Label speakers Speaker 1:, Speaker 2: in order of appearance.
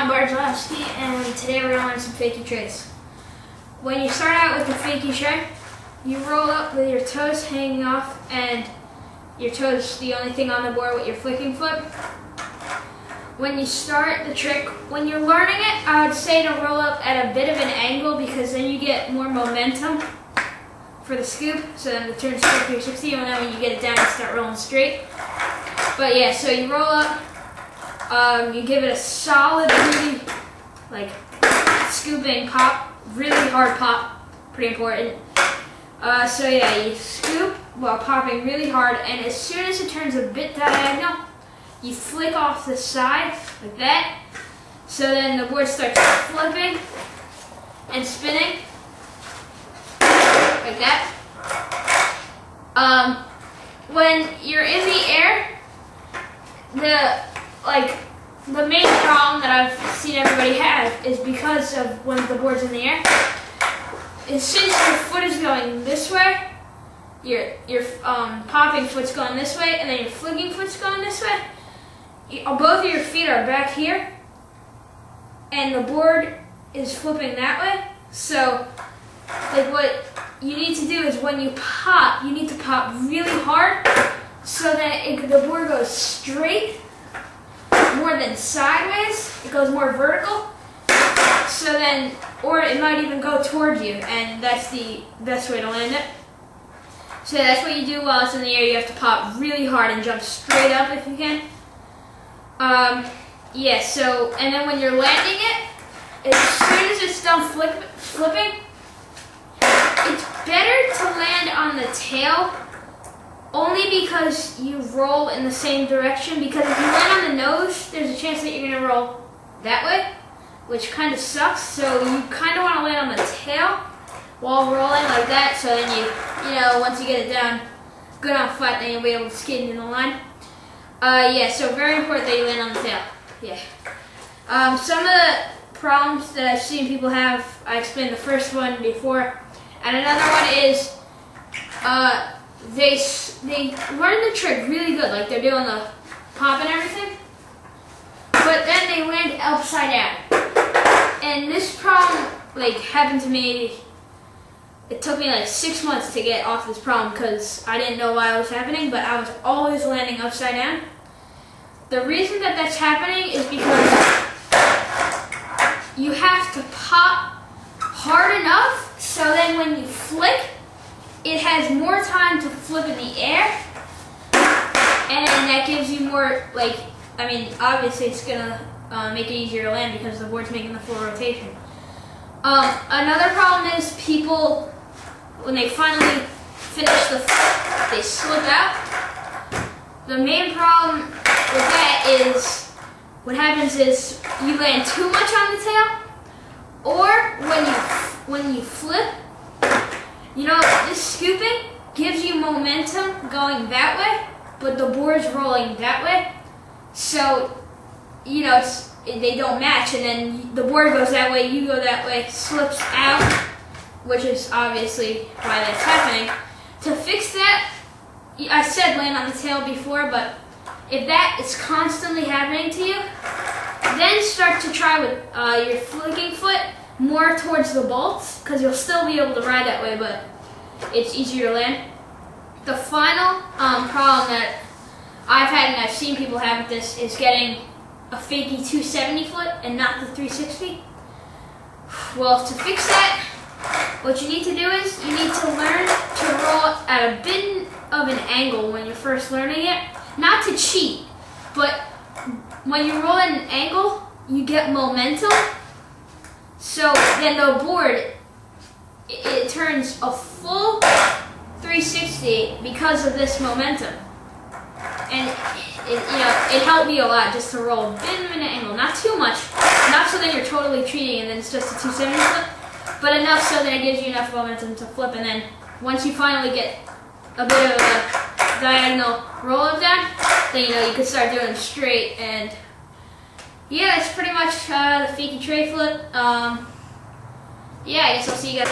Speaker 1: I'm Bardzilowski, and today we're going to learn some fakie trays. When you start out with the fakie tray, you roll up with your toes hanging off, and your toes the only thing on the board with your flicking foot. When you start the trick, when you're learning it, I would say to roll up at a bit of an angle because then you get more momentum for the scoop, so then the turn's 360, and then when you get it down, you start rolling straight. But yeah, so you roll up. You give it a solid, really, scooping pop, really hard pop, pretty important. So yeah, you scoop while popping really hard, and as soon as it turns a bit diagonal, you flick off the side, like that. So then the board starts flipping and spinning, like that. When you're in the air, the main problem that I've seen everybody have is because of when the board's in the air, is since your foot is going this way, your popping foot's going this way, and then your flicking foot's going this way, both of your feet are back here, and the board is flipping that way. So, what you need to do is when you pop, you need to pop really hard so that the board goes straight more than sideways. It goes more vertical. So then, or it might even go towards you, and that's the best way to land it. So that's what you do while it's in the air. You have to pop really hard and jump straight up if you can. Yeah, so, and then when you're landing it, as soon as it's done flipping, it's better to land on the tail, only because you roll in the same direction. Because if you land on the nose, there's a chance that you're going to roll that way, which kind of sucks. So you kind of want to land on the tail while rolling like that. So then once you get it down good on flat, then you'll be able to skate into the line. Yeah, so very important that you land on the tail. Yeah. Some of the problems that I've seen people have, I explained the first one before, and another one is they learn the trick really good, like they're doing the pop and everything, but then they land upside down. And this problem happened to me. It took me 6 months to get off this problem because I didn't know why it was happening, but I was always landing upside down. The reason that that's happening is because you have to pop hard enough so then when you flick, it has more time to flip in the air, and that gives you more, obviously it's gonna make it easier to land because the board's making the full rotation. Another problem is people, when they finally finish they slip out. The main problem with that is, what happens is you land too much on the tail, or when you flip, this scooping gives you momentum going that way, but the board's rolling that way. So, they don't match, and then the board goes that way, you go that way, slips out, which is obviously why that's happening. To fix that, I said land on the tail before, but if that is constantly happening to you, then start to try with your flicking foot more towards the bolts, because you'll still be able to ride that way, but it's easier to land. The final problem that I've had and I've seen people have with this is getting a fakie 270 foot and not the 360. Well, to fix that, what you need to do is you need to learn to roll at a bit of an angle when you're first learning it. Not to cheat, but when you roll at an angle, you get momentum. So then the board, it turns a full 360 because of this momentum. And it helped me a lot just to roll a bit of an angle, not too much, not so that you're totally cheating and then it's just a 270 flip, but enough so that it gives you enough momentum to flip. And then once you finally get a bit of a diagonal roll up down, then you can start doing straight. And yeah, that's pretty much the fakie tray flip. Yeah, I guess I'll see you guys.